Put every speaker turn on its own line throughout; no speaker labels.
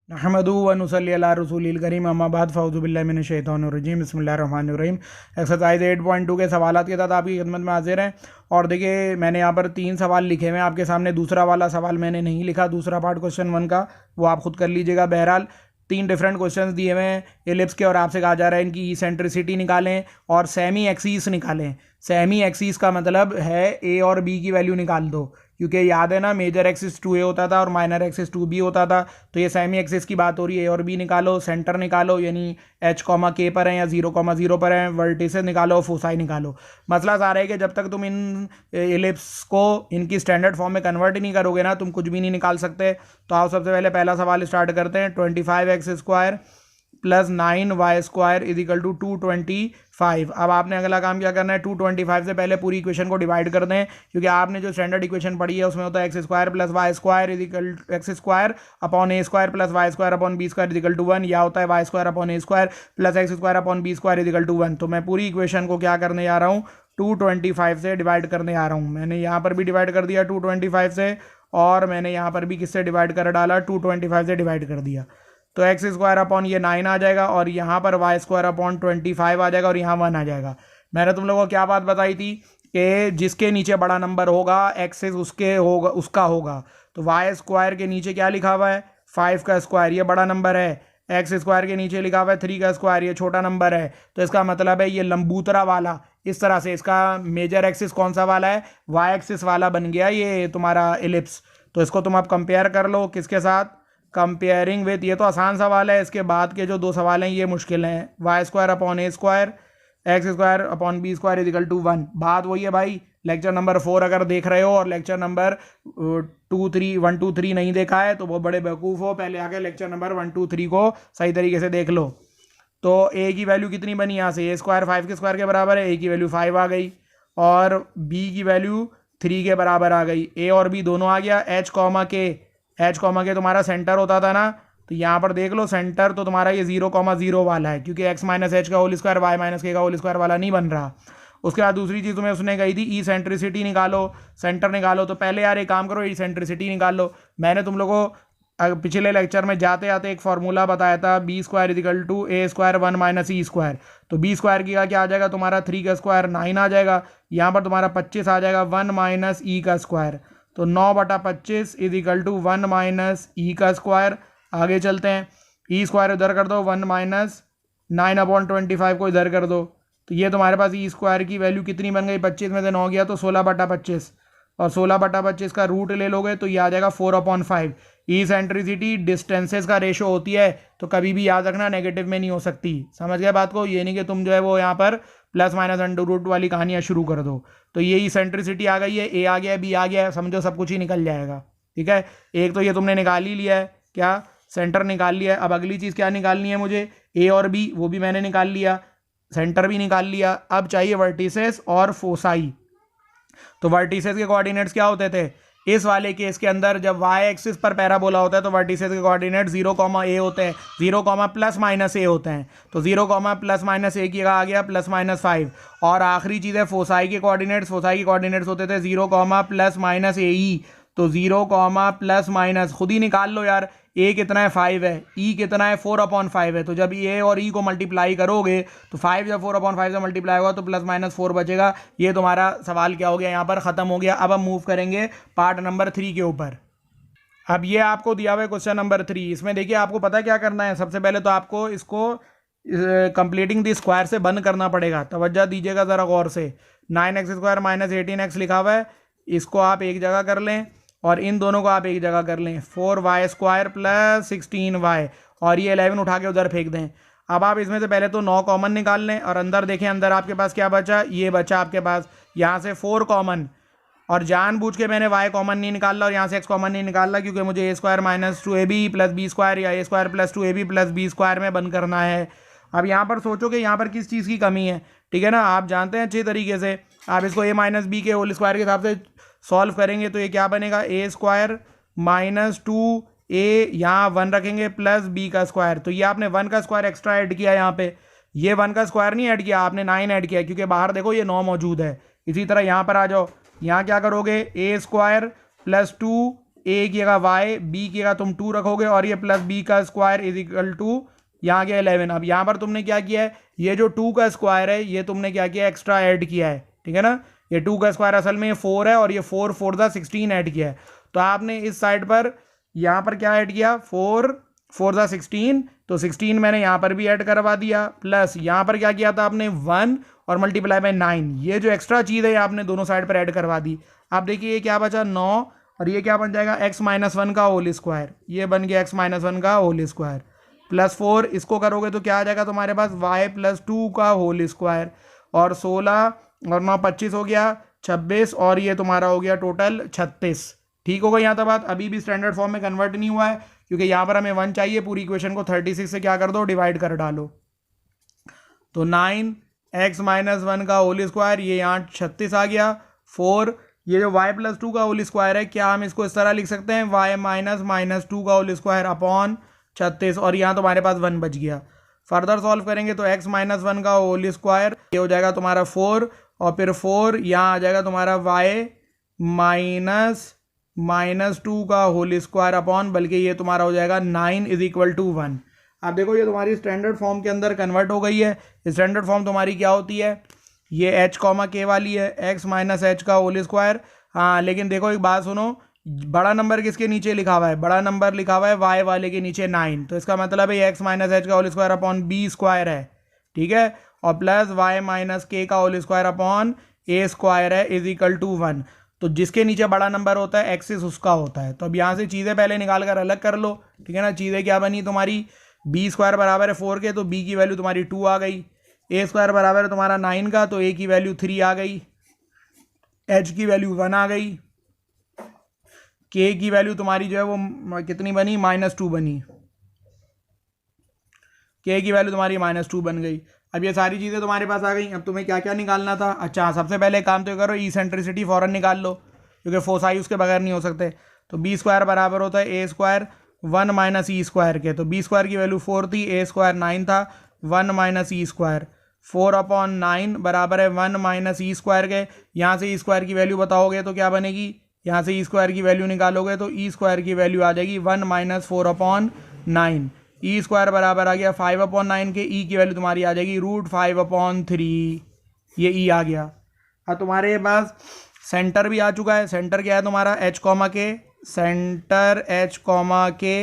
नहमदु व नुसल्ली अला रसूलिल करीम अम्मा बाद फ़ऊज़ु बिल्लाहि मिनश शैतानिर रजीम बिस्मिल्लाहिर रहमानिर रहीम। एक्सरसाइज 8.2 के सवालात के साथ आपकी खिदमत में हाजिर हैं। और देखिए मैंने यहाँ पर 3 सवाल लिखे हुए हैं आपके सामने। दूसरा वाला सवाल मैंने नहीं लिखा, दूसरा पार्ट क्वेश्चन 1 का वो आप खुद कर लीजिएगा। बहरहाल 3 डिफरेंट क्वेश्चंस दिए हुए हैं एलिप्स के और आपसे कहा जा रहा है इनकी इसेंट्रिसिटी निकालें और सेमी एक्सिस निकालें। सेमी एक्सिस का मतलब है ए और बी की वैल्यू निकाल दो, क्योंकि याद है ना मेजर एक्सिस 2a होता था और माइनर एक्सिस 2b होता था। तो ये सेमी एक्सिस की बात हो रही है। ए और बी निकालो, सेंटर निकालो यानी h कॉमा के पर है या 0,0 पर है, वर्टिसेस निकालो, फोसाई निकालो। मसला सारा है कि जब तक तुम इन एलिप्स को इनकी स्टैंडर्ड फॉर्म में कन्वर्ट ही नहीं करोगे ना, तुम कुछ भी नहीं निकाल सकते। तो आओ सबसे पहले पहला सवाल स्टार्ट करते हैं। 25x² plus 9y² is equal to 225। अब आपने अगला काम क्या करना है, 225 से पहले पूरी इक्वेशन को डिवाइड कर दें, क्योंकि आपने जो स्टैंडर्ड इक्वेशन पढ़ी है उसमें होता है x² plus y² is equal x² upon a² plus y² upon b² is equal to 1, या होता है y² upon a² plus x² upon b² is equal to 1। तो मैं पूरी इक्वेशन को क्या करने जा रहा हूँ, 225 से डिवाइड करने आ रहा हूँ। मैंने यहाँ पर भी डिवाइड कर दिया 225 से, और मैंने यहाँ पर भी किससे डिवाइड कर डाला, 225 से डिवाइड कर दिया। तो x² अपॉन ये 9 आ जाएगा और यहाँ पर y² अपॉन 25 आ जाएगा और यहाँ 1 आ जाएगा। मैंने तुम लोगों को क्या बात बताई थी कि जिसके नीचे बड़ा नंबर होगा एक्सेस उसके होगा उसका होगा। तो y² के नीचे क्या लिखा हुआ है, 5 का स्क्वायर, ये बड़ा नंबर है। x² के नीचे लिखा हुआ है 3 का स्क्वायर, ये छोटा नंबर है। तो इसका मतलब है ये लंबूतरा वाला, इस तरह से इसका मेजर एक्सिस कौन सा वाला है, y एक्सिस वाला बन गया ये तुम्हारा एलिप्स। तो इसको तुम अब कंपेयर कर लो किसके साथ, कंपेयरिंग विथ, ये तो आसान सवाल है। इसके बाद के जो 2 सवाल हैं ये मुश्किल हैं। y² upon a² x² upon b² is equal to 1। बात वही है भाई, लेक्चर नंबर 4 अगर देख रहे हो और लेक्चर नंबर 1 2 3 नहीं देखा है तो बहुत बड़े बेवकूफ़ हो। पहले आके लेक्चर नंबर 1 2 3 को सही तरीके से देख लो। तो a की वैल्यू कितनी बनी यहाँ से, a² 5 के स्क्वायर के बराबर है, a की वैल्यू 5 आ गई और b की वैल्यू 3 के बराबर आ गई। a और b दोनों आ गया। h कॉमा के तुम्हारा सेंटर होता था ना, तो यहाँ पर देख लो सेंटर तो तुम्हारा ये 0,0 वाला है, क्योंकि x माइनस एच का whole square y minus K का होल स्क्वायर वाला नहीं बन रहा। उसके बाद दूसरी चीज़ तुम्हें उसने कही थी ई सेंट्रिसिटी निकालो, सेंटर निकालो। तो पहले यार एक काम करो, ई सेंट्रिसिटी निकाल लो। मैंने तुम लोगों को पिछले लेक्चर में जाते आते एक फार्मूला बताया था, b² is equal to a² 1 minus e²। तो b² की का क्या आ जाएगा तुम्हारा, 3 का स्क्वायर 9 आ जाएगा, यहाँ पर तुम्हारा 25 आ जाएगा 1 माइनस ई का स्क्वायर। तो 9/25 इजिकल टू 1 माइनस ई का स्क्वायर। आगे चलते हैं, e² उधर कर दो, 1 माइनस 9/25 को इधर कर दो। तो ये तुम्हारे पास e² की वैल्यू कितनी बन गई, 25 में से 9 गया तो 16/25, और 16/25 का रूट ले लोगे तो ये आ जाएगा 4/5। ई सेंट्रिसिटी डिस्टेंसेस का रेशो होती है, तो कभी भी याद रखना नेगेटिव में नहीं हो सकती। समझ गए बात को, ये नहीं कि तुम जो है वो यहाँ पर प्लस माइनस अंडर रूट वाली कहानियाँ शुरू कर दो। तो ये इसेंट्रिसिटी आ गई है, ए आ गया है, बी आ गया है, समझो सब कुछ ही निकल जाएगा। ठीक है, एक तो ये तुमने निकाल ही लिया है, क्या सेंटर निकाल लिया है। अब अगली चीज़ क्या निकालनी है मुझे, ए और बी, वो भी मैंने निकाल लिया, सेंटर भी निकाल लिया। अब चाहिए वर्टिसेस और फोसाई। तो वर्टिसेस के कोऑर्डिनेट्स क्या होते थे इस वाले केस के अंदर, जब वाई एक्सिस पर पैराबोला होता है तो वर्टिसेस के कोऑर्डिनेट 0,a होते हैं, 0, प्लस माइनस a होते हैं। तो 0, प्लस माइनस a की आ गया प्लस माइनस 5। और आखिरी चीज़ है फोसाई के कोऑर्डिनेट्स होते थे 0, प्लस माइनस a। तो 0, प्लस माइनस खुद ही निकाल लो यार, a कितना है 5 है, e कितना है 4/5 है। तो जब a और e को मल्टीप्लाई करोगे तो 5 जब 4/5 से मल्टीप्लाई होगा तो प्लस माइनस 4 बचेगा। ये तुम्हारा सवाल क्या हो गया, यहाँ पर ख़त्म हो गया। अब हम मूव करेंगे पार्ट नंबर 3 के ऊपर। अब ये आपको दिया हुआ है क्वेश्चन नंबर 3। इसमें देखिए आपको पता है क्या करना है, सबसे पहले तो आपको इसको कंप्लीटिंग द स्क्वायर से बंद करना पड़ेगा। तवज्जो दीजिएगा ज़रा गौर से। 9x² माइनस 18x लिखा हुआ है, इसको आप एक जगह कर लें और इन दोनों को आप एक जगह कर लें, 4y² प्लस 16y, और ये 11 उठा के उधर फेंक दें। अब आप इसमें से पहले तो 9 कॉमन निकाल लें और अंदर देखें, अंदर आपके पास क्या बचा, ये बचा आपके पास यहाँ से 4 कॉमन। और जानबूझ के मैंने y कॉमन नहीं निकाला और यहाँ से x कॉमन नहीं निकाला, क्योंकि मुझे a² minus 2ab plus b² या a² plus 2ab plus b² में बंद करना है। अब यहाँ पर सोचो कि यहाँ पर किस चीज़ की कमी है, ठीक है ना, आप जानते हैं अच्छे तरीके से। आप इसको a माइनस बी के होल स्क्वायर के हिसाब से सॉल्व करेंगे तो ये क्या बनेगा, a² माइनस 2a, यहाँ 1 रखेंगे प्लस b का स्क्वायर। तो ये आपने 1 का स्क्वायर एक्स्ट्रा ऐड किया, यहाँ पे ये 1 का स्क्वायर नहीं ऐड किया आपने, 9 ऐड किया, क्योंकि बाहर देखो ये 9 मौजूद है। इसी तरह यहाँ पर आ जाओ, यहाँ क्या करोगे, a² प्लस 2 ए की जगह वाई, बी की जगह तुम 2 रखोगे और ये प्लस बी का स्क्वायर इज इक्वल टू यहाँ गया 11। अब यहाँ पर तुमने क्या किया है, ये जो 2 का स्क्वायर है ये तुमने क्या किया, एक्स्ट्रा ऐड किया है, ठीक है ना। ये 2 का स्क्वायर असल में 4 है और ये 4 4 दा 16 ऐड किया है। तो आपने इस साइड पर यहाँ पर क्या ऐड किया, 4 4 दा 16, तो 16 मैंने यहाँ पर भी ऐड करवा दिया, प्लस यहाँ पर क्या किया था आपने 1 और मल्टीप्लाई बाय 9, ये जो एक्स्ट्रा चीज़ है आपने दोनों साइड पर ऐड करवा दी। आप देखिए ये क्या बचा 9 और ये क्या बन जाएगा x माइनस 1 का होल स्क्वायर, ये बन गया x माइनस 1 का होल स्क्वायर, प्लस 4 इसको करोगे तो क्या आ जाएगा तुम्हारे पास y प्लस 2 का होल स्क्वायर, और 16 और 9 25 हो गया 26, और ये तुम्हारा हो गया टोटल 36। ठीक होगा यहाँ तक बात। अभी भी स्टैंडर्ड फॉर्म में कन्वर्ट नहीं हुआ है क्योंकि यहाँ पर हमें 1 चाहिए। पूरी इक्वेशन को 36 से क्या कर दो, डिवाइड कर डालो। तो 9x माइनस 1 का होल स्क्वायर, ये यहाँ 36 आ गया, 4 ये जो y प्लस 2 का होल स्क्वायर है, क्या हम इसको इस तरह लिख सकते हैं, y माइनस 2 का होल स्क्वायर अपॉन 36, और यहाँ तुम्हारे पास 1 बच गया। फर्दर सॉल्व करेंगे तो x माइनस 1 का होल स्क्वायर ये हो जाएगा तुम्हारा 4, और फिर 4 यहाँ आ जाएगा तुम्हारा y माइनस 2 का होल स्क्वायर अपॉन, बल्कि ये तुम्हारा हो जाएगा 9 इज इक्वल टू 1। आप देखो ये तुम्हारी स्टैंडर्ड फॉर्म के अंदर कन्वर्ट हो गई है। स्टैंडर्ड फॉर्म तुम्हारी क्या होती है, ये h कॉमा के वाली है, x माइनस एच का होल स्क्वायर। हाँ लेकिन देखो एक बात सुनो, बड़ा नंबर किसके नीचे लिखा हुआ है, बड़ा नंबर लिखा हुआ है y वाले के नीचे 9, तो इसका मतलब है x माइनस एच का whole square upon B square है, ठीक है, और प्लस y माइनस के का होल स्क्वायर अपॉन ए स्क्वायर है इज इक्वल टू 1। तो जिसके नीचे बड़ा नंबर होता है एक्सिस उसका होता है। तो अब यहाँ से चीज़ें पहले निकाल कर अलग कर लो, ठीक है ना। चीज़ें क्या बनी तुम्हारी, बी स्क्वायर बराबर है 4 के, तो बी की वैल्यू तुम्हारी 2 आ गई, ए स्क्वायर बराबर है तुम्हारा 9 का, तो ए की वैल्यू 3 आ गई, एच की वैल्यू 1 आ गई, के की वैल्यू तुम्हारी जो है वो कितनी बनी, -2 बनी, के की वैल्यू तुम्हारी -2 बन गई। अब ये सारी चीज़ें तुम्हारे पास आ गई। अब तुम्हें क्या क्या निकालना था, अच्छा सबसे पहले काम तो करो, इसेंट्रिसिटी फौरन निकाल लो क्योंकि फोसाई उसके बगैर नहीं हो सकते। तो बी स्क्वायर बराबर होता है ए स्क्वायर 1 माइनस ई स्क्वायर के, तो बी स्क्वायर की वैल्यू 4 थी, ए स्क्वायर 9 था, 1 माइनस ई स्क्वायर 4 अपॉन 9 बराबर है 1 माइनस ई स्क्वायर के। यहाँ से ई स्क्वायर की वैल्यू बताओगे तो क्या बनेगी, यहाँ से ई स्क्वायर की वैल्यू निकालोगे तो ई स्क्वायर की वैल्यू आ जाएगी 1 माइनस 4 अपॉन 9, ई स्क्वायर बराबर आ गया 5 अपॉन 9 के, ई की वैल्यू तुम्हारी आ जाएगी √5 अपॉन 3, ये ई आ गया। अब तुम्हारे पास सेंटर भी आ चुका है। सेंटर क्या है तुम्हारा, h कॉमा के, सेंटर h कॉमा के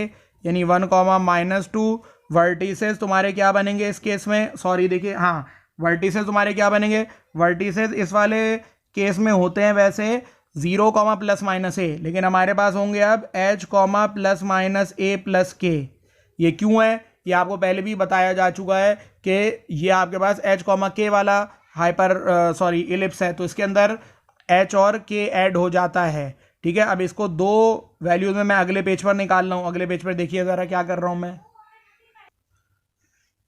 यानी 1 कॉमा -2। वर्टिसेस तुम्हारे क्या बनेंगे इस केस में, सॉरी देखिए हाँ वर्टिसेस तुम्हारे क्या बनेंगे, वर्टिसेस इस वाले केस में होते हैं वैसे 0 कॉमा प्लस माइनस ए, लेकिन हमारे पास होंगे अब h कॉमा प्लस माइनस ए प्लस के। ये क्यों है, ये आपको पहले भी बताया जा चुका है कि ये आपके पास h कॉमा के वाला इलिप्स है, तो इसके अंदर h और k ऐड हो जाता है, ठीक है। अब इसको दो वैल्यूज में मैं अगले पेज पर निकाल रहा हूँ। अगले पेज पर देखिए ज़रा क्या कर रहा हूँ मैं।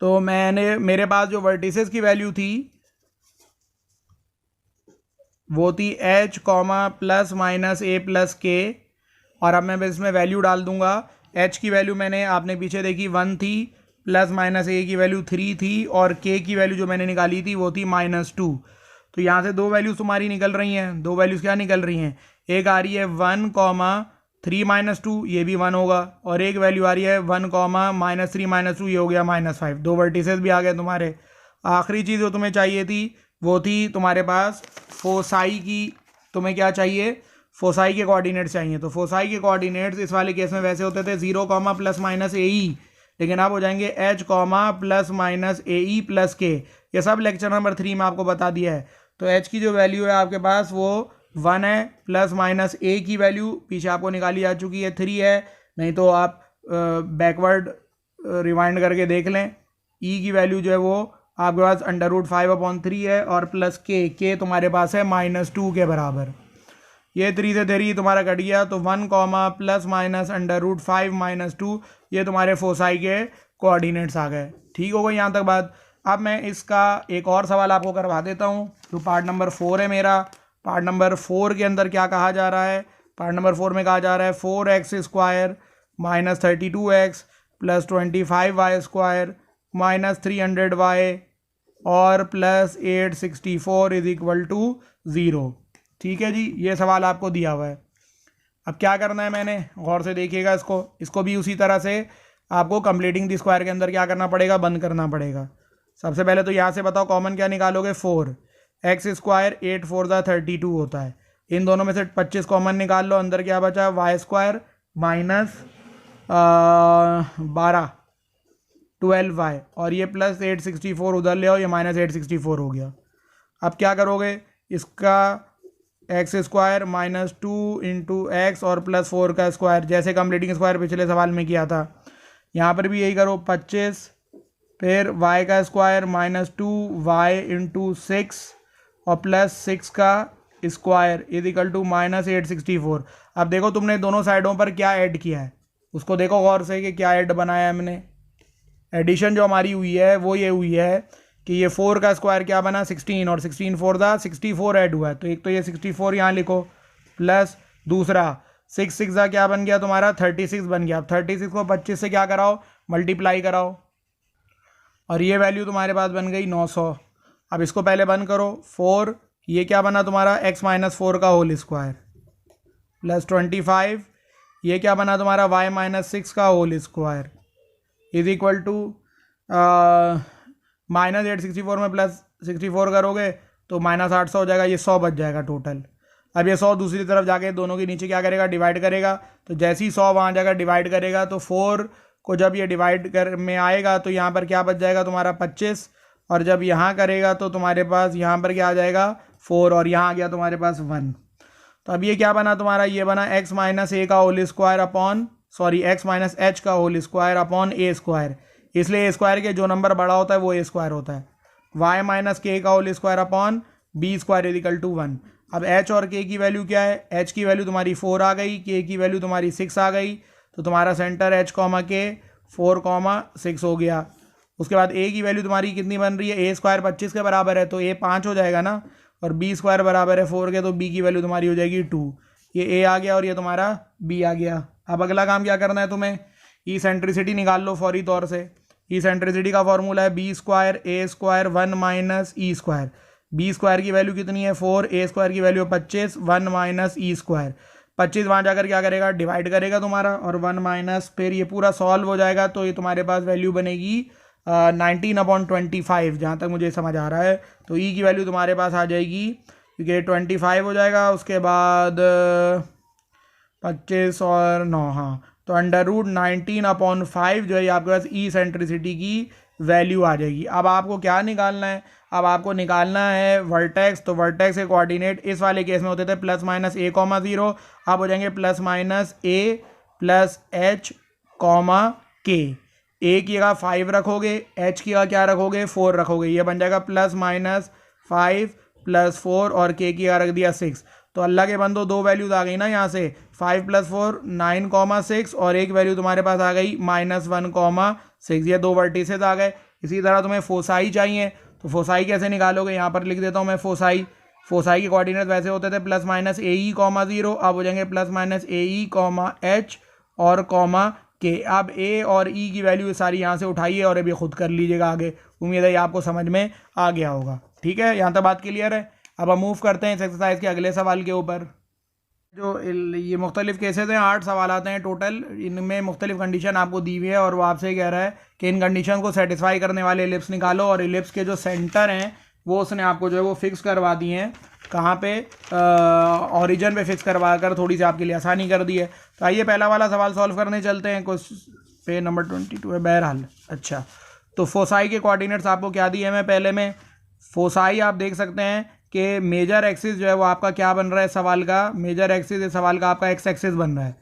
तो मेरे पास जो वर्टिसेस की वैल्यू थी वो थी h कॉमा प्लस माइनस ए प्लस के, और अब मैं इसमें वैल्यू डाल दूंगा। h की वैल्यू मैंने आपने पीछे देखी 1 थी, प्लस माइनस ए की वैल्यू 3 थी, और k की वैल्यू जो मैंने निकाली थी वो थी -2। तो यहाँ से दो वैल्यूज तुम्हारी निकल रही हैं। दो वैल्यूज क्या निकल रही हैं, एक आ रही है 1 कॉमा 3 -2, ये भी 1 होगा, और एक वैल्यू आ रही है 1 कॉमा -3 -2, ये हो गया -5। दो वर्टिसेस भी आ गए तुम्हारे। आखिरी चीज़ जो तुम्हें चाहिए थी वो थी तुम्हारे पास फोसाई की। तुम्हें क्या चाहिए, फोसाई के कोऑर्डिनेट्स चाहिए। तो फोसाई के कोऑर्डिनेट्स इस वाले केस में वैसे होते थे 0 कॉमा प्लस माइनस ए ई, लेकिन अब हो जाएंगे h कॉमा प्लस माइनस ए ई प्लस के। ये सब लेक्चर नंबर 3 में आपको बता दिया है। तो h की जो वैल्यू है आपके पास वो 1 है, प्लस माइनस a की वैल्यू पीछे आपको निकाली जा चुकी है 3 है, नहीं तो आप बैकवर्ड रिवाइंड करके देख लें। e की वैल्यू जो है वो आपके पास √5 अपॉन 3 है, और प्लस k तुम्हारे पास है -2 के बराबर। ये 3 से 3 तुम्हारा कट गया, तो 1 कॉमा प्लस माइनस √5 -2, ये तुम्हारे फोसाई के कोऑर्डिनेट्स आ गए। ठीक होगा यहाँ तक बात। अब मैं इसका एक और सवाल आपको करवा देता हूँ, जो पार्ट नंबर 4 है मेरा। पार्ट नंबर 4 के अंदर क्या कहा जा रहा है, पार्ट नंबर 4 में कहा जा रहा है 4x square -32x plus 25y square -300y और प्लस 864 इज इक्वल टू 0। ठीक है जी, ये सवाल आपको दिया हुआ है। अब क्या करना है, मैंने गौर से देखिएगा इसको भी उसी तरह से आपको कंप्लीटिंग द स्क्वायर के अंदर क्या करना पड़ेगा, बंद करना पड़ेगा। सबसे पहले तो यहाँ से बताओ कॉमन क्या निकालोगे, 4 एक्स स्क्वायर 8 4 32 होता है। इन दोनों में से 25 कॉमन निकाल लो, अंदर क्या बचा, वाई स्क्वायर माइनस 12 12y और ये प्लस 864 उधर ले आओ, ये माइनस 864 हो गया। अब क्या करोगे, इसका x square minus 2 into x और प्लस 4 का स्क्वायर, जैसे कंप्लीटिंग स्क्वायर पिछले सवाल में किया था, यहाँ पर भी यही करो। 25 फिर y का स्क्वायर माइनस 2y इंटू 6 और प्लस 6 का square is equal to minus 864। अब देखो तुमने दोनों साइडों पर क्या ऐड किया है, उसको देखो गौर से कि क्या ऐड बनाया है हमने। एडिशन जो हमारी हुई है वो ये हुई है कि ये 4 का स्क्वायर क्या बना 16 और 16 4 64 ऐड हुआ है, तो एक तो ये 64 यहाँ लिखो, प्लस दूसरा 6 6 क्या बन गया तुम्हारा 36 बन गया। अब 36 को 25 से क्या कराओ, मल्टीप्लाई कराओ और ये वैल्यू तुम्हारे पास बन गई 900। अब इसको पहले बंद करो, 4 ये क्या बना तुम्हारा x माइनस 4 का होल स्क्वायर प्लस 25 ये क्या बना तुम्हारा y माइनस 6 का whole square is equal to minus 864 में प्लस 64 करोगे तो माइनस 800 हो जाएगा, ये 100 बच जाएगा टोटल। अब ये 100 दूसरी तरफ जाके दोनों के नीचे क्या करेगा, डिवाइड करेगा, तो जैसे ही 100 वहाँ जाकर डिवाइड करेगा तो 4 को जब ये डिवाइड कर में आएगा तो यहाँ पर क्या बच जाएगा तुम्हारा 25 और जब यहाँ करेगा तो तुम्हारे पास यहाँ पर क्या आ जाएगा 4 और यहाँ आ गया तुम्हारे पास 1। तो अब ये क्या बना तुम्हारा, ये बना x माइनस ए का whole square upon x minus H का होल स्क्वायर अपॉन ए स्क्वायर, इसलिए ए स्क्वायर के जो नंबर बड़ा होता है वो ए स्क्वायर होता है। y माइनस के का whole square upon B square is equal to 1। अब h और k की वैल्यू क्या है, h की वैल्यू तुम्हारी 4 आ गई, k की वैल्यू तुम्हारी 6 आ गई, तो तुम्हारा सेंटर h कॉमा k 4,6 हो गया। उसके बाद a की वैल्यू तुम्हारी कितनी बन रही है, ए स्क्वायर 25 के बराबर है तो a 5 हो जाएगा ना, और b स्क्वायर बराबर है 4 के तो b की वैल्यू तुम्हारी हो जाएगी 2। ये a आ गया और ये तुम्हारा b आ गया। अब अगला काम क्या करना है तुम्हें, इसेंट्रिसिटी निकाल लो फौरी तौर से। इसेंट्रिसिटी का फॉर्मूला है बी स्क्वायर ए square 1 minus E square. B square की वैल्यू कितनी है 4, ए स्क्वायर की वैल्यू 25, 1 माइनस ई स्क्वायर। 25 वहाँ जाकर क्या करेगा, डिवाइड करेगा तुम्हारा, और 1 माइनस फिर ये पूरा सॉल्व हो जाएगा तो ये तुम्हारे पास वैल्यू बनेगी 19/25 जहाँ तक मुझे समझ आ रहा है। तो ई की वैल्यू तुम्हारे पास आ जाएगी, क्योंकि 25 हो जाएगा, उसके बाद 25 और 9, हाँ, तो √19/5 जो है आपके पास ई सेंट्रिसिटी की वैल्यू आ जाएगी। अब आपको क्या निकालना है, अब आपको निकालना है वर्टेक्स। तो वर्टेक्स के कोऑर्डिनेट इस वाले केस में होते थे प्लस माइनस a, 0, अब हो जाएंगे plus minus a plus h, k। a की जगह 5 रखोगे, h की जगह क्या रखोगे 4 रखोगे, ये बन जाएगा प्लस माइनस 5 प्लस 4 और k की जगह रख दिया 6। तो अल्लाह के बंदो दो वैल्यूज आ गई ना यहाँ से, 5 + 4 9,6 और एक वैल्यू तुम्हारे पास आ गई -1,6। ये दो वर्टिसेस आ गए। इसी तरह तुम्हें फोसाई चाहिए, तो फोसाई कैसे निकालोगे, यहाँ पर लिख देता हूँ मैं फोसाई। फोसाई के कोऑर्डिनेट वैसे होते थे प्लस माइनस AE, 0, अब हो जाएंगे प्लस माइनस AE, H और k। अब A और E की वैल्यू सारी यहाँ से उठाइए और अभी खुद कर लीजिएगा आगे। उम्मीद है ये आपको समझ में आ गया होगा। ठीक है, यहाँ तक बात क्लियर है। अब हम मूव करते हैं इस एक्सरसाइज के अगले सवाल के ऊपर। जो ये मुख्तलिफ केसेस हैं, 8 सवाल आते हैं टोटल, इनमें मुख्तलिफ कंडीशन आपको दी हुई है और वो आपसे कह रहा है कि इन कंडीशन को सेटिस्फाई करने वाले एलिप्स निकालो, और एलिप्स के जो सेंटर हैं वो उसने आपको जो है वो फिक्स करवा दिए हैं। कहाँ पे, ओरिजिन पे फिक्स करवा कर थोड़ी सी आपके लिए आसानी कर दी है। तो आइए पहला वाला सवाल सॉल्व करने चलते हैं। कुछ पे नंबर 22 है बहरहाल। अच्छा, तो फोसाई के कोऑर्डिनेट्स आपको क्या दिए हैं, पहले में फोसाई आप देख सकते हैं कि मेजर एक्सिस जो है वो आपका क्या बन रहा है सवाल का, मेजर एक्सिस इस सवाल का आपका एक्स एक्सिस बन रहा है।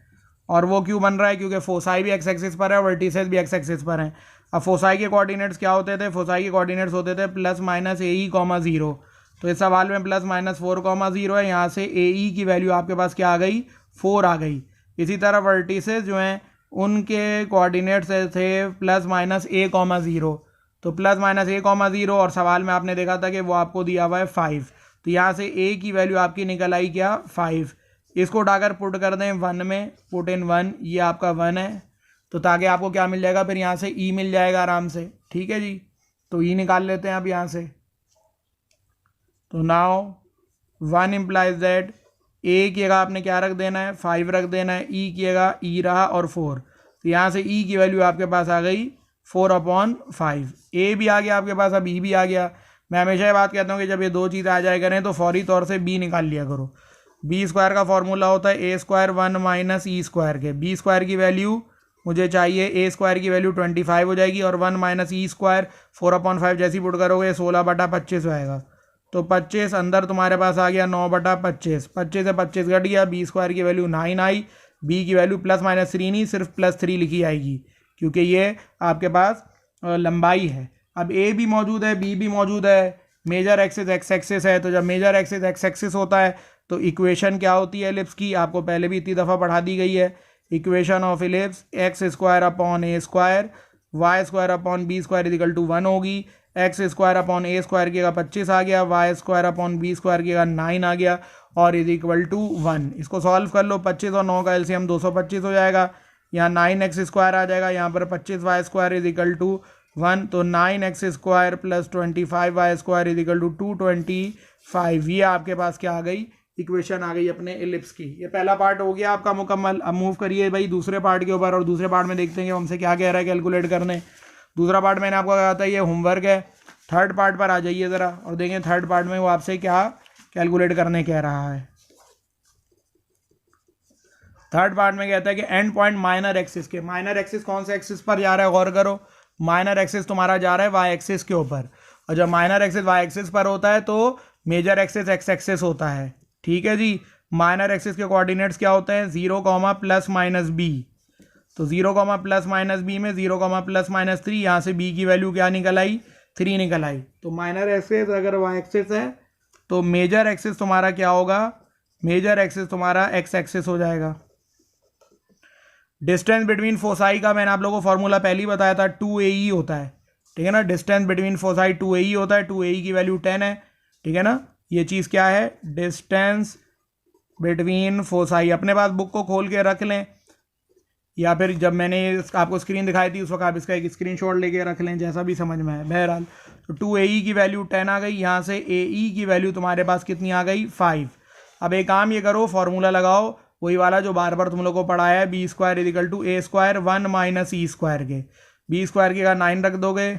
और वो क्यों बन रहा है, क्योंकि फोसाई भी एक्स एक्सिस पर है, वर्टिसेस भी एक्स एक्सिस पर हैं। अब फोसाई के कोऑर्डिनेट्स क्या होते थे, फोसाई के कोऑर्डिनेट्स होते थे प्लस माइनस AE, 0। तो इस सवाल में प्लस माइनस 4, 0 है, यहाँ से AE की वैल्यू आपके पास क्या आ गई 4 आ गई। इसी तरह वर्टिसेस जो हैं उनके कोऑर्डिनेट्स थे प्लस माइनस A, 0। तो प्लस माइनस A, 0 और सवाल में आपने देखा था कि वो आपको दिया हुआ है 5। तो यहाँ से A की वैल्यू आपकी निकल आई क्या 5। इसको उठाकर पुट कर दें 1 में, पुट इन 1, ये आपका 1 है, तो ताकि आपको क्या मिल जाएगा, फिर यहाँ से E मिल जाएगा आराम से। ठीक है जी, तो E निकाल लेते हैं अब यहाँ से। तो नाउ 1 इम्प्लाइज दैट ए किएगा आपने क्या रख देना है 5 रख देना है, ई किएगा ई रहा और 4, तो यहाँ से ई की वैल्यू आपके पास आ गई 4/5। ए भी आ गया आपके पास, अब ई भी आ गया। मैं हमेशा ये बात कहता हूँ कि जब ये दो चीज़ें आ जाए करें तो फौरी तौर से बी निकाल लिया करो। बी स्क्वायर का फॉर्मूला होता है ए स्क्वायर 1 माइनस ई स्क्वायर के। बी स्क्वायर की वैल्यू मुझे चाहिए, ए स्क्वायर की वैल्यू 25 हो जाएगी और 1 माइनस ई स्क्वायर 4/5 जैसी पुट करोगे 16/25 आएगा। तो 25 अंदर तुम्हारे पास आ गया 9/25, 25 से 25 घट गया, बी स्क्वायर की वैल्यू 9 आई। बी की वैल्यू प्लस माइनस 3 नहीं, सिर्फ +3 लिखी आएगी क्योंकि ये आपके पास लंबाई है। अब ए भी मौजूद है, बी भी मौजूद है, मेजर एक्सिस एक्स एक्सिस है, तो जब मेजर एक्सिस एक्स एक्सिस होता है तो इक्वेशन क्या होती है एलिप्स की, आपको पहले भी इतनी दफ़ा पढ़ा दी गई है। Equation of ellipse X square upon A square Y square upon B square is equal to 1 होगी। एक्स स्क्वायर अपॉन ए स्क्वायर की 25 आ गया, Y square upon B square की 9 आ गया और इज इक्वल टू 1। इसको सॉल्व कर लो, 25 और 9 का एलसीएम 225 हो जाएगा। यहाँ 9x स्क्वायर आ जाएगा, यहाँ पर 25y square is equal to 1, तो 9x square plus 25y square is equal to 225। ये आपके पास क्या आ गई, इक्वेशन आ गई अपने एलिप्स की। ये पहला पार्ट हो गया आपका मुकम्मल। अब मूव करिए भाई दूसरे पार्ट के ऊपर, और दूसरे पार्ट में देखते हैं कि हमसे क्या कह रहा है कैलकुलेट करने। दूसरा पार्ट मैंने आपको कहा था ये होमवर्क है। थर्ड पार्ट पर आ जाइए ज़रा और देखें थर्ड पार्ट में वो आपसे क्या कैलकुलेट करने कह रहा है। थर्ड पार्ट में कहता है कि एंड पॉइंट माइनर एक्सिस के। माइनर एक्सिस कौन से एक्सिस पर जा रहा है, गौर करो। माइनर एक्सिस तुम्हारा जा रहा है वाई एक्सिस के ऊपर, और जब माइनर एक्सिस वाई एक्सिस पर होता है तो मेजर एक्सिस एक्स एक्सिस होता है। ठीक है जी। माइनर एक्सिस के कोऑर्डिनेट्स क्या होते हैं, 0, +-b। तो 0, +-b में 0, +-3, यहाँ से b की वैल्यू क्या निकल आई, 3 निकल आई। तो माइनर एक्सिस अगर वाई एक्सिस है तो मेजर एक्सिस तुम्हारा क्या होगा, मेजर एक्सिस तुम्हारा एक्स एक्सिस हो जाएगा। डिस्टेंस बिटवीन फोसाई का मैंने आप लोगों को फॉर्मूला पहले ही बताया था, 2AE होता है। ठीक है ना, डिस्टेंस बिटवीन फोसाई 2AE होता है। 2AE की वैल्यू 10 है। ठीक है ना, ये चीज़ क्या है, डिस्टेंस बिटवीन फोसाई। अपने पास बुक को खोल के रख लें, या फिर जब मैंने आपको स्क्रीन दिखाई थी उस वक्त आप इसका एक स्क्रीनशॉट लेके रख लें, जैसा भी समझ में आए। बहरहाल तो 2AE की वैल्यू 10 आ गई, यहाँ से AE की वैल्यू तुम्हारे पास कितनी आ गई, 5। अब एक काम ये करो, फॉर्मूला लगाओ वही वाला जो बार बार तुम लोग को पढ़ाया है, B square is equal to A square 1 minus E square के। बी स्क्वायर की 9 रख दोगे,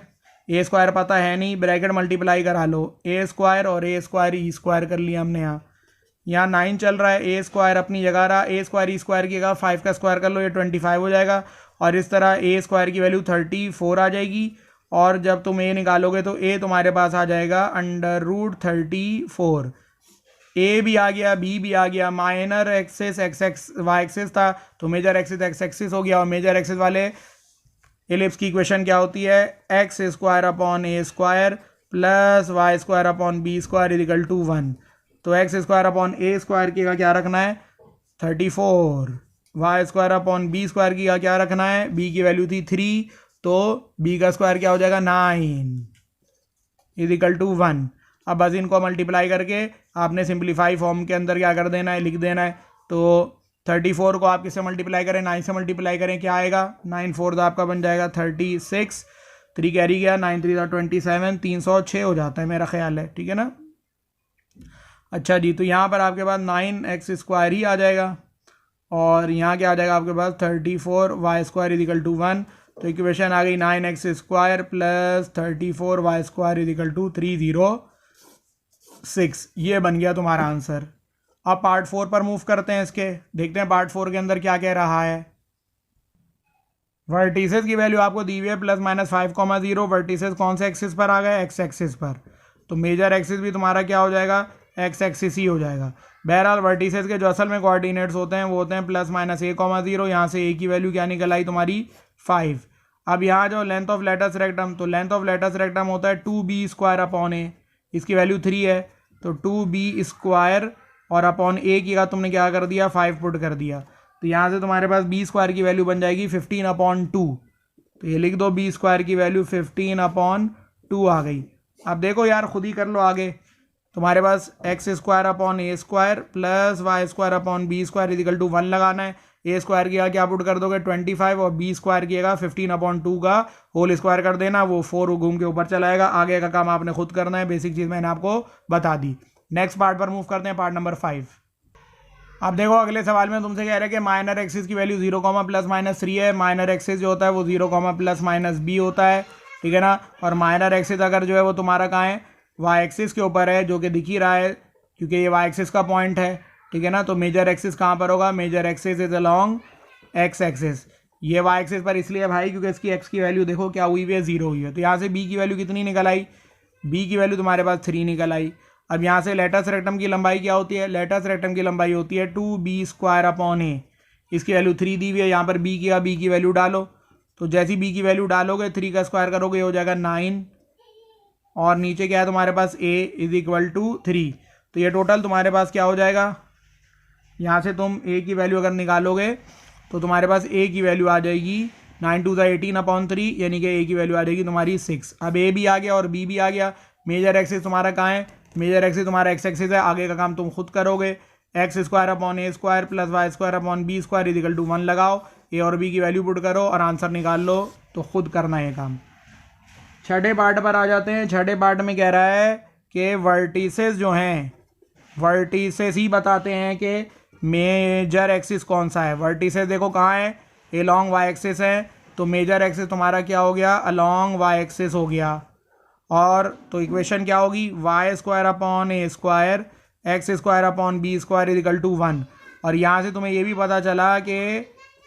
ए स्क्वायर पता है नहीं, ब्रैकेट मल्टीप्लाई करा लो, ए स्क्वायर और ए स्क्वायर ई स्क्वायर कर लिया हमने। यहाँ 9 चल रहा है, ए स्क्वायर अपनी जगह रहा, ए स्क्वायर ई स्क्वायर की जगह 5 का स्क्वायर कर लो, ये 25 हो जाएगा। और इस तरह ए स्क्वायर की वैल्यू 34 आ जाएगी, और जब तुम ए निकालोगे तो ए तुम्हारे पास आ जाएगा √34। ए भी आ गया, बी भी आ गया। Minor axis X X Y axis था तो मेजर एक्सिस एक्स एक्सिस हो गया, और मेजर एक्सिस वाले एलिप्स की इक्वेशन क्या होती है, X square upon A square plus Y square upon B square is equal to 1। तो एक्स स्क्वायर अपॉन ए स्क्वायर की का क्या रखना है, 34। Y square upon B square की का क्या रखना है, बी की वैल्यू थी 3, तो बी का स्क्वायर क्या हो जाएगा 9 इजिकल टू 1। अब बस इनको मल्टीप्लाई करके आपने सिंप्लीफाई फॉर्म के अंदर क्या कर देना है, लिख देना है। तो 34 को आप किससे मल्टीप्लाई करें, 9 से मल्टीप्लाई करें, क्या आएगा, 9 4 आपका बन जाएगा 36, 3 कैरी गया, 9 3 27, 306 हो जाता है मेरा ख्याल है। ठीक है ना। अच्छा जी, तो यहाँ पर आपके पास 9x स्क्वायर ही आ जाएगा, और यहाँ क्या आ जाएगा आपके पास 34 वाई स्क्वायर इजिकल टू 1। तो इक्वेशन आ गई 9x square plus 34 Y square is equal to 306। ये बन गया तुम्हारा आंसर। अब पार्ट 4 पर मूव करते हैं इसके, देखते हैं पार्ट 4 के अंदर क्या कह रहा है। वर्टिसेस की वैल्यू आपको दी हुई है +-5,0। वर्टिसेस कौन से एक्सिस पर आ गए, एक्स एक्सिस पर। तो मेजर एक्सिस भी तुम्हारा क्या हो जाएगा, एक्स एक्सिस ही हो जाएगा। बहरहाल वर्टिसेस के जो असल में कोऑर्डिनेट्स होते हैं वो होते हैं +-a,0। यहाँ से a की वैल्यू क्या निकल आई तुम्हारी 5। अब यहाँ जो लेंथ ऑफ लेटस रेक्टम, तो लेंथ ऑफ लेटस रेक्टम होता है 2b स्क्वायर अपॉन a, इसकी वैल्यू 3 है, तो 2b स्क्वायर और अपॉन a की का तुमने क्या कर दिया, 5 पुट कर दिया। तो यहाँ से तुम्हारे पास b स्क्वायर की वैल्यू बन जाएगी 15/2। तो ये लिख दो, b स्क्वायर की वैल्यू 15/2 आ गई। अब देखो यार खुद ही कर लो आगे, तुम्हारे पास x square upon A square plus Y square upon B square is equal to 1 लगाना है। ए स्क्वायर की क्या पुट कर दोगे 25, और बी स्क्वायर की 15/2 का होल स्क्वायर कर देना, वो 4 घूम के ऊपर चला आएगा। आगे का काम आपने खुद करना है, बेसिक चीज़ मैंने आपको बता दी। नेक्स्ट पार्ट पर मूव करते हैं, पार्ट नंबर 5। अब देखो अगले सवाल में तुमसे कह रहे हैं कि माइनर एक्सिस की वैल्यू 0, +-3 है। माइनर एक्सिस जो होता है वो 0, +-b होता है, ठीक है ना। और माइनर एक्सिस अगर जो है वो तुम्हारा कहाँ है, वाई एक्सिस के ऊपर है, जो कि दिख ही रहा है क्योंकि ये वाई एक्सिस का पॉइंट है, ठीक है ना। तो मेजर एक्सिस कहाँ पर होगा, major axis is along X axis. ये वाई एक्सिस पर इसलिए भाई क्योंकि इसकी एक्स की वैल्यू देखो क्या हुई है, 0 हुई है। तो यहाँ से बी की वैल्यू कितनी निकल आई, बी की वैल्यू तुम्हारे पास 3 निकल आई। अब यहाँ से लेटस रेक्टम की लंबाई क्या होती है, लेटस रेक्टम की लंबाई होती है 2b² इसकी वैल्यू 3 दी हुई है। यहाँ पर बी की वैल्यू डालो, तो जैसी बी की वैल्यू डालोगे 3 का स्क्वायर करोगे हो जाएगा 9, और नीचे क्या है तुम्हारे पास a = 3। तो ये टोटल तुम्हारे पास क्या हो जाएगा, यहाँ से तुम a की वैल्यू अगर निकालोगे तो तुम्हारे पास a की वैल्यू आ जाएगी 9 2 18/3, यानी कि a की वैल्यू आ जाएगी तुम्हारी 6। अब a भी आ गया और b भी आ गया। मेजर एक्सिस तुम्हारा कहाँ है, मेजर एक्सिस तुम्हारा एक्स एक्सिस है। आगे का काम तुम खुद करोगे, x² / a² + y² / b² = 1 लगाओ, a और b की वैल्यू पुट करो और आंसर निकाल लो। तो खुद करना है काम। छठे पार्ट पर आ जाते हैं। छठे पार्ट में कह रहा है कि वर्टिसेस जो हैं, वर्टिसेस ही बताते हैं कि मेजर एक्सिस कौन सा है। वर्टिसेस देखो कहाँ है, अलोंग वाई एक्सिस है। तो मेजर एक्सिस तुम्हारा क्या हो गया, अलोंग वाई एक्सिस हो गया। और तो इक्वेशन क्या होगी, y² / a² x² / b² = 1। और यहाँ से तुम्हें ये भी पता चला कि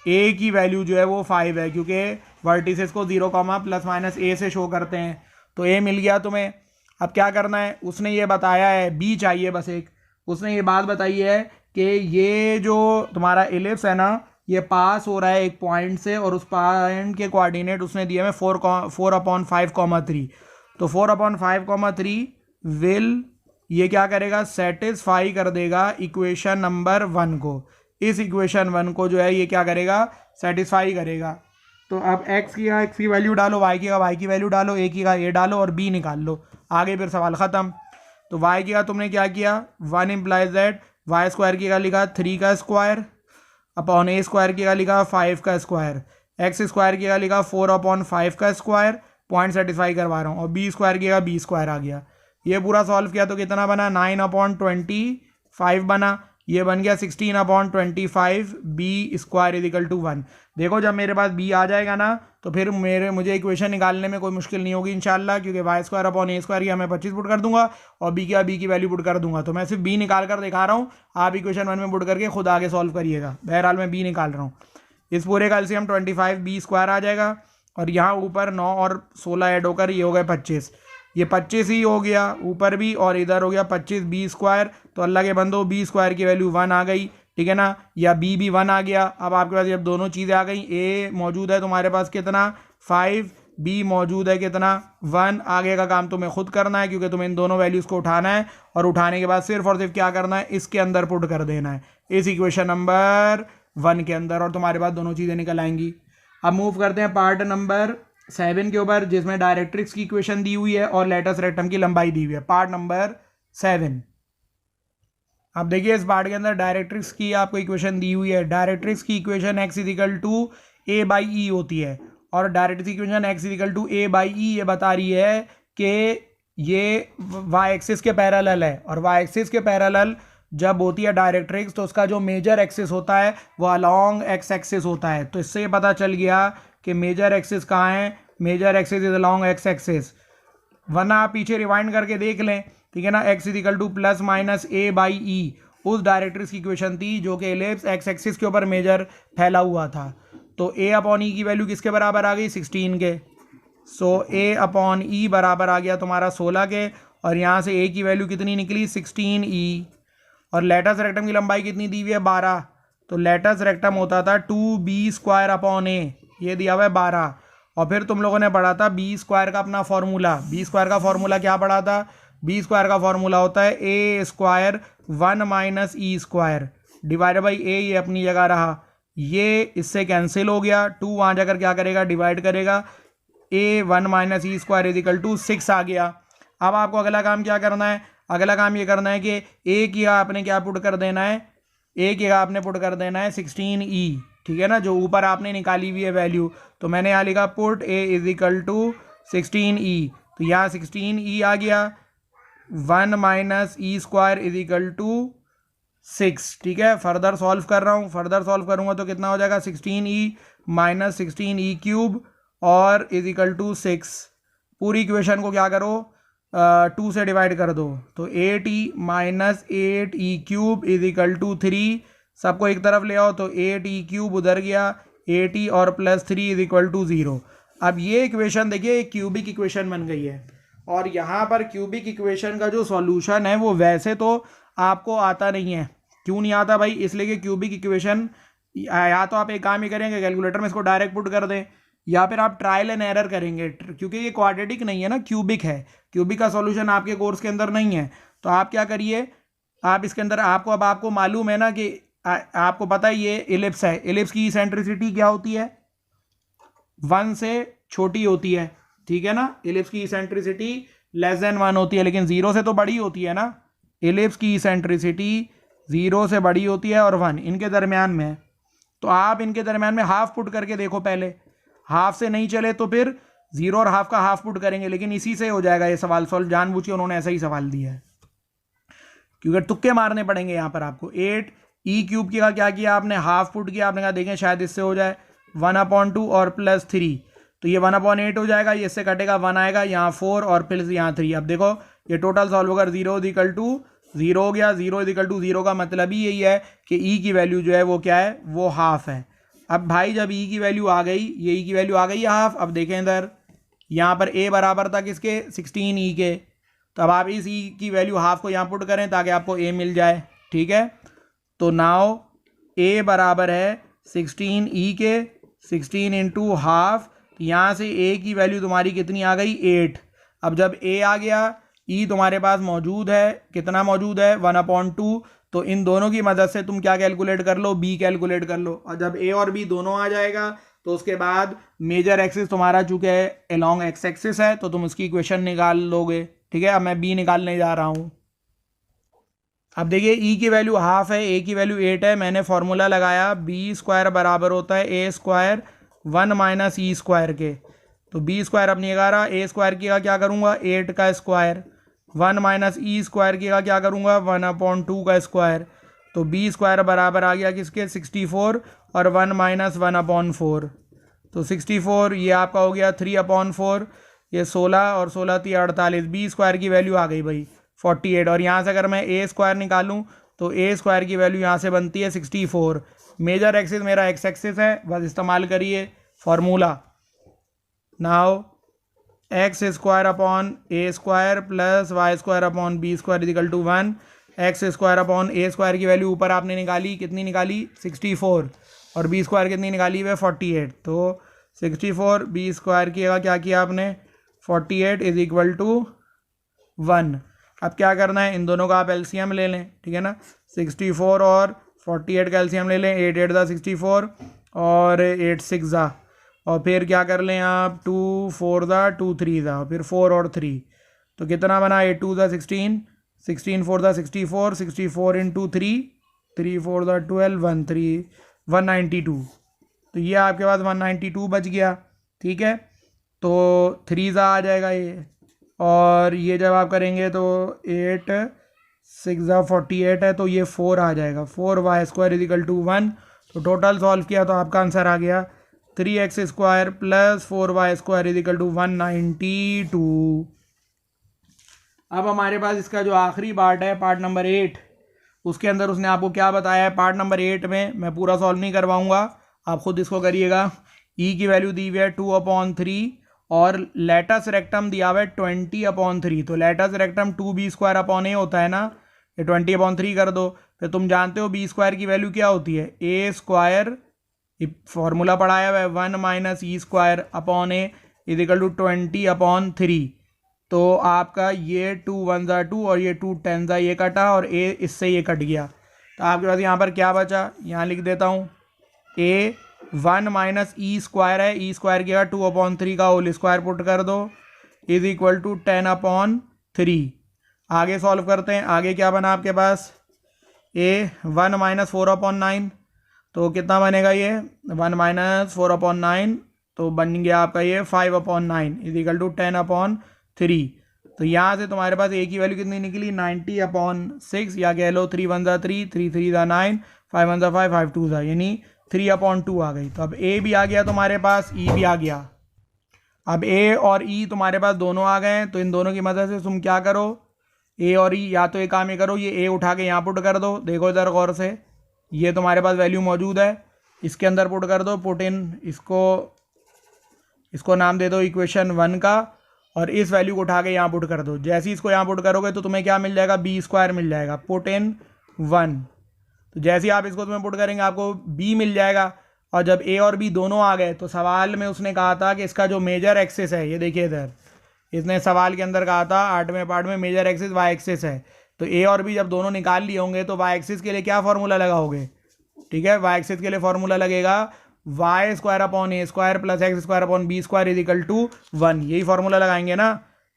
a की वैल्यू जो है वो 5 है, क्योंकि वर्टिसेस को 0, ±a से शो करते हैं। तो a मिल गया तुम्हें। अब क्या करना है, उसने ये बताया है, b चाहिए बस एक। उसने ये बात बताई है कि ये जो तुम्हारा एलिप्स है ना, ये पास हो रहा है एक पॉइंट से, और उस पॉइंट के कोऑर्डिनेट उसने दिए हैं 4/5,3। तो 4/5,3 विल ये क्या करेगा, सेटिस्फाई कर देगा इक्वेशन नंबर 1 को। इस इक्वेशन 1 को जो है ये क्या करेगा, सेटिस्फाई करेगा। तो अब x की वैल्यू डालो, y की वैल्यू डालो, a की a डालो और b निकाल लो, आगे फिर सवाल ख़त्म। तो y की तुमने क्या किया, 1 इम्प्लाइज दैट y² की लिखा 3 का स्क्वायर अपॉन a² की लिखा 5 का स्क्वायर, x² की लिखा 4/5 का स्क्वायर, पॉइंट सेटिस्फाई करवा रहा हूँ, और b² की b² आ गया। ये पूरा सॉल्व किया तो कितना बना, 9/25 बना। ये बन गया 16/25 b² = 1। देखो जब मेरे पास b आ जाएगा ना, तो फिर मुझे इक्वेशन निकालने में कोई मुश्किल नहीं होगी इंशाल्लाह, क्योंकि y² / a² मैं 25 पुट कर दूंगा और b की वैल्यू पुट कर दूंगा। तो मैं सिर्फ b निकाल कर दिखा रहा हूँ, आप इक्वेशन 1 में पुट करके खुद आगे सॉल्व करिएगा। बहरहाल मैं b निकाल रहा हूँ। इस पूरे का एलसीएम 25 b² आ जाएगा, और यहाँ ऊपर 9 और 16 ऐड होकर ये हो गए 25। ये 25 ही हो गया ऊपर भी, और इधर हो गया 25 b²। तो अल्लाह के बंदो b² की वैल्यू 1 आ गई, ठीक है ना, या b भी 1 आ गया। अब आपके पास जब दोनों चीज़ें आ गई, a मौजूद है तुम्हारे पास कितना 5, b मौजूद है कितना 1। आगे का काम तुम्हें खुद करना है, क्योंकि तुम्हें इन दोनों वैल्यूज़ को उठाना है, और उठाने के बाद सिर्फ और सिर्फ क्या करना है, इसके अंदर पुट कर देना है, इस इक्वेशन नंबर 1 के अंदर, और तुम्हारे पास दोनों चीज़ें निकल आएंगी। अब मूव करते हैं पार्ट नंबर 7 के ऊपर, जिसमें डायरेक्ट्रिक्स की इक्वेशन दी हुई है और लेटस रेक्टम की लंबाई दी हुई है। Part number 7। अब देखिए इस पार्ट के अंदर डायरेक्ट्रिक्स की आपको इक्वेशन दी हुई है। डायरेक्ट्रिक्स की इक्वेशन x = a/e होती है, और डायरेक्ट्रिक्स की इक्वेशन x = a/e ये बता रही है कि ये y एक्सिस के पैरेलल है, और y एक्सिस के पैरेलल जब होती है डायरेक्ट्रिक्स तो उसका जो मेजर एक्सिस होता है वो अलोंग x एक्सिस होता है। तो इससे ये पता चल गया कि मेजर एक्सिस कहाँ है, major axis is along x axis. वरना आप पीछे रिवाइंड करके देख लें, ठीक है ना, x = +-a/e उस डायरेक्ट्रिक्स की इक्वेशन थी जो कि एलिप्स x एक्सिस के ऊपर मेजर फैला हुआ था। तो a/e की वैल्यू किसके बराबर आ गई, 16 के। सो a/e बराबर आ गया तुम्हारा 16 के, और यहाँ से a की वैल्यू कितनी निकली 16e। और लेटस रेक्टम की लंबाई कितनी दी हुई है 12। तो लेटस रेक्टम होता था 2b² a, ये दिया हुआ है 12। और फिर तुम लोगों ने पढ़ा था b² का अपना फॉर्मूला, b² का फॉर्मूला क्या पढ़ा था, b² का फॉर्मूला होता है a² 1 - e² divided by a, ये अपनी जगह रहा, ये इससे कैंसिल हो गया, 2 वहाँ जाकर क्या करेगा, डिवाइड करेगा, a 1 - e² = 6 आ गया। अब आपको अगला काम क्या करना है, अगला काम ये करना है कि a की आपने क्या पुट कर देना है, a की आपने पुट कर देना है 16e, ठीक है ना, जो ऊपर आपने निकाली हुई है वैल्यू। तो मैंने यहाँ लिखा पुट a = 16e, तो यहाँ 16e आ गया, 1 - e² = 6, ठीक है। फर्दर सॉल्व कर रहा हूँ, फर्दर सॉल्व करूँगा तो कितना हो जाएगा 16e माइनस 16e क्यूब और इज इक्वल टू 6। पूरी इक्वेशन को क्या करो 2 से डिवाइड कर दो, तो 8e minus 8e cube is equal to 3। सबको एक तरफ ले आओ तो 8e क्यूब उधर गया, 8e और प्लस 3 इज इक्वल टू 0। अब ये इक्वेशन देखिए एक क्यूबिक इक्वेशन बन गई है। और यहाँ पर क्यूबिक इक्वेशन का जो सॉल्यूशन है वो वैसे तो आपको आता नहीं है। क्यों नहीं आता भाई? इसलिए कि क्यूबिक इक्वेशन या तो आप एक काम ही करेंगे कैलकुलेटर में इसको डायरेक्ट पुट कर दें, या फिर आप ट्रायल एंड एरर करेंगे, क्योंकि ये क्वाड्रेटिक नहीं है ना, क्यूबिक है। क्यूबिक का सॉल्यूशन आपके कोर्स के अंदर नहीं है। तो आप क्या करिए, आप इसके अंदर आपको मालूम है ना कि आपको पता है ये इलिप्स है, इलिप्स की इसेंट्रिसिटी क्या होती है? 1 से छोटी होती है, ठीक है ना। इलिप्स की इसेंट्रिसिटी लेस देन 1 होती है, लेकिन 0 से तो बड़ी होती है ना। इलिप्स की इसेंट्रिसिटी 0 से बड़ी होती है और 1 इनके दरमियान में है। तो आप इनके दरमियान में हाफ पुट करके देखो पहले, हाफ से नहीं चले तो फिर 0 और हाफ का हाफ पुट करेंगे, लेकिन इसी से हो जाएगा ये सवाल सॉल्व। जानबूझ के उन्होंने ऐसा ही सवाल दिया है, क्योंकि तुक्के मारने पड़ेंगे यहाँ पर आपको। 8e क्यूब का क्या किया आपने? हाफ पुट किया, आपने कहा देखें शायद इससे हो जाए 1/2 और प्लस 3, तो ये 1/8 हो जाएगा, ये इससे कटेगा 1 आएगा, यहाँ 4 और फिर यहाँ 3। अब देखो ये टोटल सॉल्व होकर 0 इक्वल टू 0 हो गया। 0 इक्वल टू 0 का मतलब ही यही है कि e की वैल्यू जो है वो क्या है? वो हाफ है। अब भाई जब e की वैल्यू आ गई, ये e की वैल्यू आ गई है हाफ। अब देखें इधर, यहाँ पर a बराबर था किसके? 16e के। तो अब आप इस e की वैल्यू हाफ को यहाँ पुट करें ताकि आपको a मिल जाए, ठीक है। तो नाउ a बराबर है 16e के, 16 इंटू हाफ। यहाँ से a की वैल्यू तुम्हारी कितनी आ गई? 8। अब जब a आ गया, e तुम्हारे पास मौजूद है, कितना मौजूद है? 1/2। तो इन दोनों की मदद से तुम क्या कैलकुलेट कर लो? b कैलकुलेट कर लो। और जब a और b दोनों आ जाएगा तो उसके बाद मेजर एक्सिस तुम्हारा चूंकि अलोंग एक्स एक्सिस है तो तुम उसकी इक्वेशन निकाल लोगे, ठीक है। अब मैं b निकालने जा रहा हूँ। अब देखिए e की वैल्यू हाफ है, a की वैल्यू 8 है। मैंने फॉर्मूला लगाया b² बराबर होता है a² 1 माइनस e स्क्वायर के। तो b² अपनी 11, a² की का क्या करूँगा? 8 का स्क्वायर, 1 माइनस e स्क्वायर की का क्या करूँगा? 1/2 का स्क्वायर। तो b² बराबर आ गया किसके? 64 और 1 माइनस 1/4। तो 64 ये आपका हो गया 3/4, ये 16 और 16 3 48। b² की वैल्यू आ गई भाई 48। और यहाँ से अगर मैं a² निकालूं तो a² की वैल्यू यहाँ से बनती है 64। मेजर एक्सिस मेरा एक्स एक्सिस है, बस इस्तेमाल करिए formula. Now x² upon a² plus y² upon b² is equal to 1। x² upon a² की वैल्यू ऊपर आपने निकाली, कितनी निकाली? 64। और b² कितनी निकाली है? 48। तो 64 b² की क्या किया आपने? 48 इज इक्वल टू 1। अब क्या करना है? इन दोनों का आप एलसीएम ले लें, ठीक है ना। 64 और 48 का एलसीएम ले लें। 8 8 दा 64 और 8 6 दा, और फिर क्या कर लें आप? 2 4 दा 2 3 दा, फिर 4 और 3। तो कितना बना? 8 2 दा 16, 16 4 दा 64, 64 इंटू 3, 3 4 दा 12, 1 3 192। तो ये आपके पास 192 बच गया, ठीक है। तो 3 दा आ जाएगा ये, और ये जब आप करेंगे तो 8 6 48 है, तो ये 4 आ जाएगा। 4y² is equal to 1। तो टोटल सॉल्व किया तो आपका आंसर आ गया 3x² plus 4y² is equal to 192। अब हमारे पास इसका जो आखिरी पार्ट है, पार्ट नंबर 8, उसके अंदर उसने आपको क्या बताया है? पार्ट नंबर 8 में मैं पूरा सॉल्व नहीं करवाऊंगा, आप खुद इसको करिएगा। e की वैल्यू दी हुई है 2/3 और लेटस रेक्टम दिया हुआ है 20/3। तो latus rectum 2b² upon a होता है ना, ये 20/3 कर दो। फिर तुम जानते हो b² की वैल्यू क्या होती है? a², फॉर्मूला पढ़ाया हुआ है 1 minus e² upon a is equal to 20/3। तो आपका ये 2 1 ज़ा 2 और ये 2 10 ज़ा, ये कटा और a इससे ये कट गया। तो आपके पास यहाँ पर क्या बचा? यहाँ लिख देता हूँ a 1 माइनस e² है, e² की 2/3 का होल स्क्वायर पुट कर दो इज इक्वल टू 10/3। आगे सॉल्व करते हैं। आगे क्या बना आपके पास? a 1 minus 4/9। तो कितना बनेगा ये? 1 माइनस 4/9, तो बन गया आपका ये 5/9 इज इक्वल टू 10/3। तो तो यहाँ से तुम्हारे पास ए की वैल्यू कितनी निकली 90/6, या कह लो 3 1 3, 3 3 9, 5 1 5, 5 2 यानी 3/2 आ गई। तो अब ए भी आ गया तुम्हारे पास, ई भी आ गया। अब ए और ई तुम्हारे पास दोनों आ गए, तो इन दोनों की मदद से तुम क्या करो, ए और ई, या तो एक काम ये करो, ये ए उठा के यहाँ पुट कर दो। देखो इधर गौर से, ये तुम्हारे पास वैल्यू मौजूद है, इसके अंदर पुट कर दो, पुट इन, इसको नाम दे दो इक्वेशन 1 का, और इस वैल्यू को उठा के यहाँ पुट कर दो। जैसे ही इसको यहाँ पुट करोगे तो तुम्हें क्या मिल जाएगा, b² मिल जाएगा, पुट इन 1। तो जैसे ही आप इसको तुम्हें पुट करेंगे आपको b मिल जाएगा। और जब a और b दोनों आ गए तो सवाल में उसने कहा था कि इसका जो मेजर एक्सिस है, ये देखिए इधर इसने सवाल के अंदर कहा था 8वें पार्ट में, मेजर एक्सिस y एक्सिस है। तो a और b जब दोनों निकाल लिए होंगे तो y एक्सिस के लिए क्या फॉर्मूला लगाओगे, ठीक है, y एक्सिस के लिए फॉर्मूला लगेगा y² upon a square plus x² upon b² is equal to 1। यही फॉर्मूला लगाएंगे ना।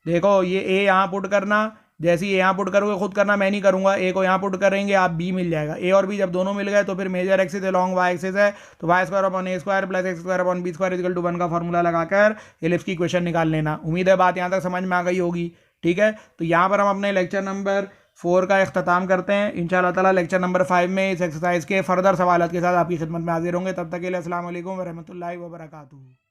देखो ये a यहाँ पुट करना, जैसे ही यहाँ पुट करोगे, खुद करना, मैं नहीं करूंगा, ए को यहाँ पुट करेंगे, आप बी मिल जाएगा। ए और बी जब दोनों मिल गए तो फिर major axis along Y axis है, तो y² upon a² plus x² upon b² equal to 1 का फॉर्मूला लगाकर एलिप्स की इक्वेशन निकाल लेना। उम्मीद है बात यहाँ तक समझ में आ गई होगी, ठीक है। तो यहाँ पर हम अपने लेक्चर नंबर 4 का इख्तिताम करते हैं। इंशाअल्लाह ताला लेक्चर नंबर 5 में इस एक्सरसाइज के फर्दर सवाल के साथ आपकी खिदमत में हाजिर होंगे। तब तक के लिए अस्सलाम वालेकुम व रहमतुल्लाहि व बरकातुहू।